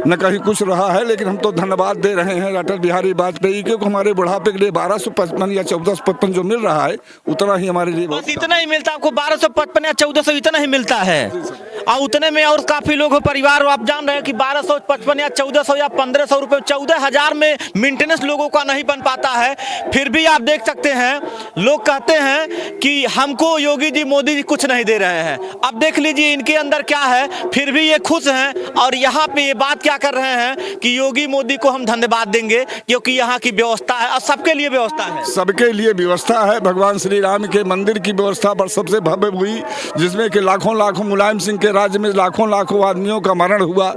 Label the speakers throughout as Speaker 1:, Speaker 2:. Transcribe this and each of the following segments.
Speaker 1: न कहीं कुछ रहा है। लेकिन हम तो धन्यवाद दे रहे हैं अटल बिहारी वाजपेयी के, हमारे बुढ़ापे के लिए 1255 या 1455 जो मिल रहा है उतना ही हमारे लिए
Speaker 2: बस इतना ही मिलता है आपको, 1255 या 1400 इतना ही मिलता है। और उतने में और काफी लोग हो परिवार, आप जान रहे हैं कि 1255 या 1400 या 1500 रुपए, 14,000 में मेंटेनेंस लोगों का नहीं बन पाता है। फिर भी आप देख सकते हैं लोग कहते हैं कि हमको योगी जी मोदी जी कुछ नहीं दे रहे हैं। अब देख लीजिए इनके अंदर क्या है, फिर भी ये खुश हैं और यहाँ पे ये बात क्या कर रहे हैं कि योगी मोदी को हम धन्यवाद देंगे क्योंकि यहाँ की व्यवस्था है और सबके लिए व्यवस्था है।
Speaker 1: सबके लिए व्यवस्था है। भगवान श्री राम के मंदिर की व्यवस्था पर सबसे भव्य हुई, जिसमें कि लाखों लाखों मुलायम सिंह के राज्य में लाखों लाखों आदमियों का मरण हुआ।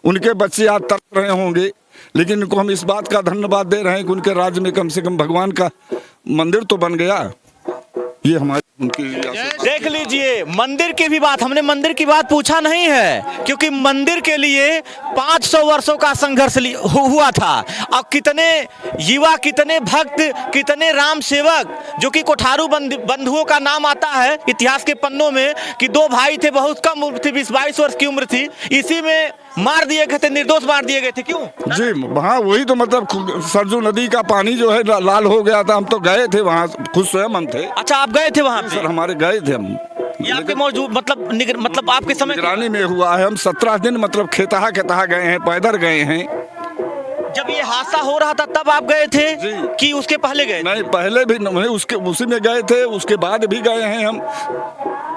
Speaker 1: उनके बच्चे आज तड़प रहे होंगे, लेकिन इनको हम इस बात का धन्यवाद दे रहे हैं कि उनके राज्य में कम से कम भगवान का मंदिर तो बन गया। ये हमारे उनकी
Speaker 2: देख लीजिए मंदिर की भी बात, हमने मंदिर की बात पूछा नहीं है क्योंकि मंदिर के लिए 500 वर्षों का संघर्ष हुआ था। अब कितने युवा, कितने भक्त, कितने राम सेवक, जो कि कोठारू बंधुओं का नाम आता है इतिहास के पन्नों में कि 2 भाई थे, बहुत कम उम्र थी, 20-22 वर्ष की उम्र थी, इसी में मार दिए गए थे, निर्दोष मार दिए गए थे। क्यों
Speaker 1: जी? हाँ, वही तो मतलब सरजू नदी का पानी जो है लाल हो गया था। हम तो गए थे वहाँ, खुद स्वयं हम थे।
Speaker 2: अच्छा, आप गए थे वहाँ पे?
Speaker 1: सर हमारे गए थे हम।
Speaker 2: ये आपके मौजूद मतलब आपके समय
Speaker 1: निगरानी में हुआ है। हम 17 दिन मतलब खेतहा गए हैं, पैदल गए हैं।
Speaker 2: जब ये हादसा हो रहा था तब आप गए थे कि उसके पहले गए?
Speaker 1: नहीं, पहले भी नहीं, उसी में गए थे, उसके बाद भी गए हैं हम।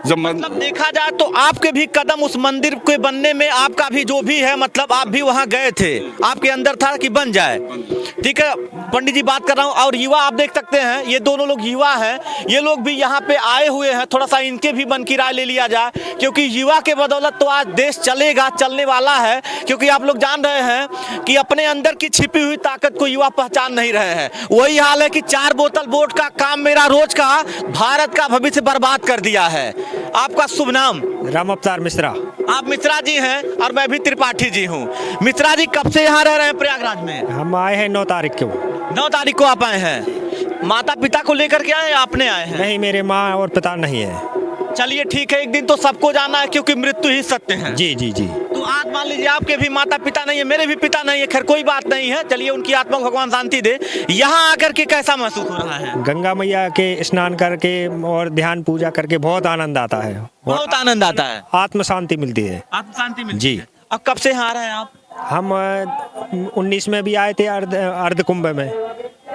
Speaker 1: जब
Speaker 2: मतलब देखा जाए तो आपके भी कदम उस मंदिर के बनने में, आपका भी जो भी है मतलब आप भी वहां गए थे, आपके अंदर था कि बन जाए। ठीक है पंडित जी, बात कर रहा हूं। और युवा आप देख सकते हैं, ये दोनों लोग युवा हैं, ये लोग भी यहाँ पे आए हुए हैं। थोड़ा सा इनके भी मन की राय ले लिया जाए क्योंकि युवा के बदौलत तो आज देश चलेगा, चलने वाला है। क्योंकि आप लोग जान रहे हैं कि अपने अंदर की छिपी हुई ताकत को युवा पहचान नहीं रहे हैं। वही हाल है कि 4 बोतल वोट का काम मेरा रोज का भारत का भविष्य बर्बाद कर दिया है। आपका शुभ नाम?
Speaker 3: राम अवतार मिश्रा।
Speaker 2: आप मिश्रा जी हैं और मैं भी त्रिपाठी जी हूँ। मिश्रा जी कब से यहाँ रह रहे हैं प्रयागराज में?
Speaker 3: हम आए हैं 9 तारीख को।
Speaker 2: 9 तारीख को आप आए हैं। माता पिता को लेकर के आए या आपने आए हैं?
Speaker 3: नहीं, मेरे माँ और पिता नहीं है।
Speaker 2: चलिए ठीक है, एक दिन तो सबको जाना है क्योंकि मृत्यु ही सत्य है।
Speaker 3: जी जी जी।
Speaker 2: तो आज मान लीजिए आपके भी माता पिता नहीं है, मेरे भी पिता नहीं है, खैर कोई बात नहीं है, चलिए उनकी आत्मा को भगवान शांति दे। यहाँ आकर के कैसा महसूस हो रहा है?
Speaker 3: गंगा मैया के स्नान करके और ध्यान पूजा करके बहुत आनंद आता है,
Speaker 2: बहुत आनंद आता है,
Speaker 3: आत्म शांति मिलती है।
Speaker 2: आत्म शांति मिलती
Speaker 3: जी।
Speaker 2: है। अब कब से यहाँ आ रहे हैं आप?
Speaker 3: हम 19 में भी आए थे, अर्ध कुंभ में।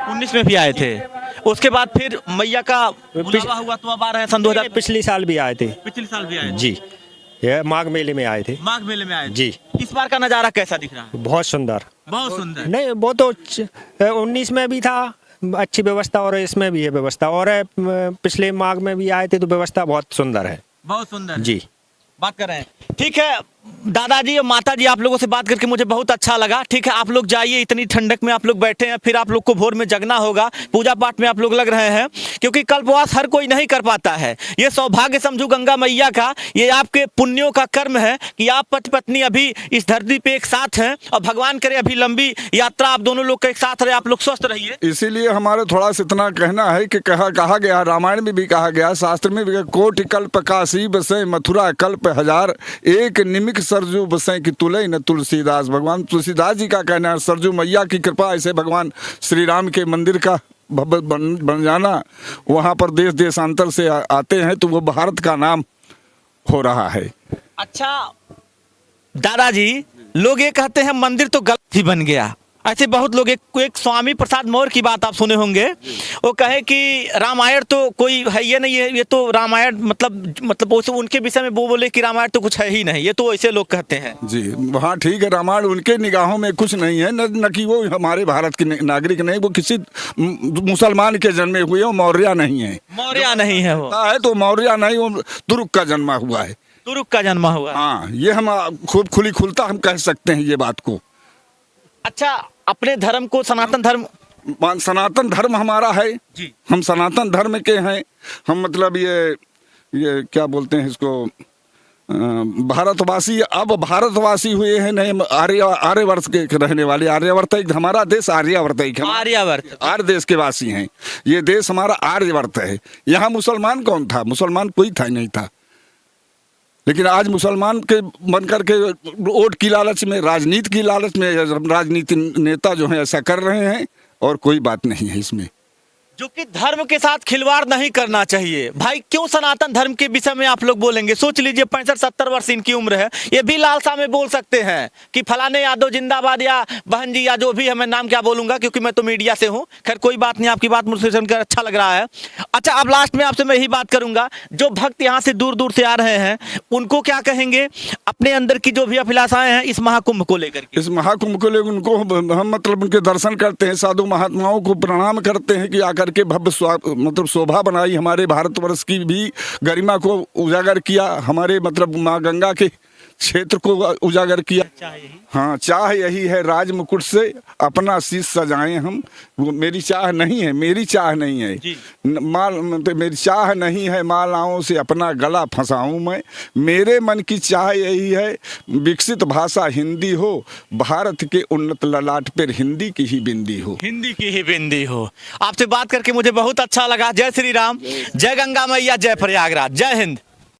Speaker 2: 19 में भी आए थे, उसके बाद फिर मैया का बुलावा हुआ तो अब आ रहे हैं सन 2000।
Speaker 3: पिछले साल भी आए थे।
Speaker 2: पिछले साल भी आए थे।
Speaker 3: जी, ये माघ मेले में आए थे।
Speaker 2: माघ मेले में आए थे।
Speaker 3: जी।
Speaker 2: इस बार का नजारा कैसा दिख रहा है?
Speaker 3: बहुत सुंदर।
Speaker 2: बहुत सुंदर।
Speaker 3: नहीं, वो तो 19 में भी था अच्छी व्यवस्था और इसमें भी है व्यवस्था, और पिछले माघ में भी आए थे तो व्यवस्था बहुत सुंदर है।
Speaker 2: बहुत सुंदर
Speaker 3: जी।
Speaker 2: बात कर रहे हैं। ठीक है दादाजी और माता जी, आप लोगों से बात करके मुझे बहुत अच्छा लगा। ठीक है, आप लोग जाइए, इतनी ठंडक में आप लोग बैठे हैं, फिर आप लोग को भोर में जगना होगा, पूजा पाठ में आप लोग लग रहे हैं क्योंकि कल्पवास हर कोई नहीं कर पाता है। ये सौभाग्य समझू गंगा मैया का, ये आपके पुण्यों का कर्म है कि आप पति पत्नी अभी इस धरती पे एक साथ हैं और भगवान करे अभी लंबी यात्रा आप दोनों लोग का एक साथ रहे, आप लोग स्वस्थ रहिए।
Speaker 1: इसीलिए हमारे थोड़ा सा इतना कहना है कि कहा गया, रामायण में भी कहा गया, शास्त्र में भी, कोटि कल्प काशी बसे मथुरा कल्प हजार, एक निमिक सरजू बसे की तुलय न तुलसीदास। भगवान तुलसीदास जी का कहना है सरजू मैया की कृपा ऐसे भगवान श्री राम के मंदिर का बन जाना, वहाँ पर देश देशांतर से आते हैं तो वो भारत का नाम हो रहा है।
Speaker 2: अच्छा दादाजी, लोग ये कहते हैं मंदिर तो गलत ही बन गया, ऐसे बहुत लोग, एक स्वामी प्रसाद मौर्य की बात आप सुने होंगे, वो कहे कि रामायण तो कोई है ये नहीं है, ये तो रामायण मतलब उनके विषय में वो बोले कि रामायण तो कुछ है ही नहीं, ये तो ऐसे लोग कहते हैं।
Speaker 1: जी हाँ ठीक है, रामायण उनके निगाहों में कुछ नहीं है, न कि वो हमारे भारत के नागरिक नहीं, वो किसी मुसलमान के जन्मे हुए, वो मौर्य नहीं है।
Speaker 2: मौर्य नहीं है वो
Speaker 1: है तो मौर्य नहीं, वो तुर्क का जन्मा हुआ है।
Speaker 2: तुर्क का जन्मा हुआ।
Speaker 1: हाँ, ये हम खूब खुलता हम कह सकते हैं ये बात को।
Speaker 2: अच्छा, अपने धर्म को सनातन धर्म हमारा है जी। हम सनातन धर्म के हैं, हम मतलब ये क्या बोलते हैं इसको, भारतवासी, अब भारतवासी हुए हैं, नहीं आर्यवर्त के रहने वाले, आर्यवर्त हमारा देश आर्यवर्त आर्य देश के वासी हैं, ये देश हमारा आर्यवर्त है। यहाँ मुसलमान कौन था? मुसलमान कोई था नहीं था।
Speaker 1: लेकिन आज मुसलमान के बन करके वोट की लालच में, राजनीति की लालच में राजनीति नेता जो हैं ऐसा कर रहे हैं, और कोई बात नहीं है इसमें।
Speaker 2: जो कि धर्म के साथ खिलवाड़ नहीं करना चाहिए। भाई क्यों सनातन धर्म के विषय में आप लोग बोलेंगे? सोच लीजिए 65-70 वर्ष इनकी उम्र है, ये भी लालसा में बोल सकते हैं कि फलाने यादव जिंदाबाद या बहन जी या जो भी है, मैं नाम क्या बोलूंगा क्योंकि मैं तो मीडिया से हूं। खैर कोई बात नहीं, आपकी बात मुझसे सुनकर अच्छा लग रहा है। अच्छा, अब लास्ट में आपसे मैं यही बात करूंगा, जो भक्त यहाँ से दूर दूर से आ रहे हैं उनको क्या कहेंगे अपने अंदर की जो भी अभिलाषाएं हैं इस महाकुंभ को लेकर?
Speaker 1: इस महाकुंभ को लेकर उनको हम मतलब उनके दर्शन करते हैं, साधु महात्माओं को प्रणाम करते हैं कि आकर के भव्य मतलब शोभा बनाई, हमारे भारतवर्ष की भी गरिमा को उजागर किया, हमारे मतलब माँ गंगा के क्षेत्र को उजागर किया। हाँ, चाह यही है राज मुकुट से अपना शीश सजाएं हम। वो मेरी चाह नहीं है, मेरी चाह नहीं है मेरी चाह नहीं है मालाओं से अपना गला फंसाऊं मैं। मेरे मन की चाह यही है विकसित भाषा हिंदी हो, भारत के उन्नत ललाट पर हिंदी की ही बिंदी हो,
Speaker 2: हिंदी की ही बिंदी हो। आपसे बात करके मुझे बहुत अच्छा लगा। जय श्री राम, जय गंगा मैया, जय प्रयागराज, जय हिंद।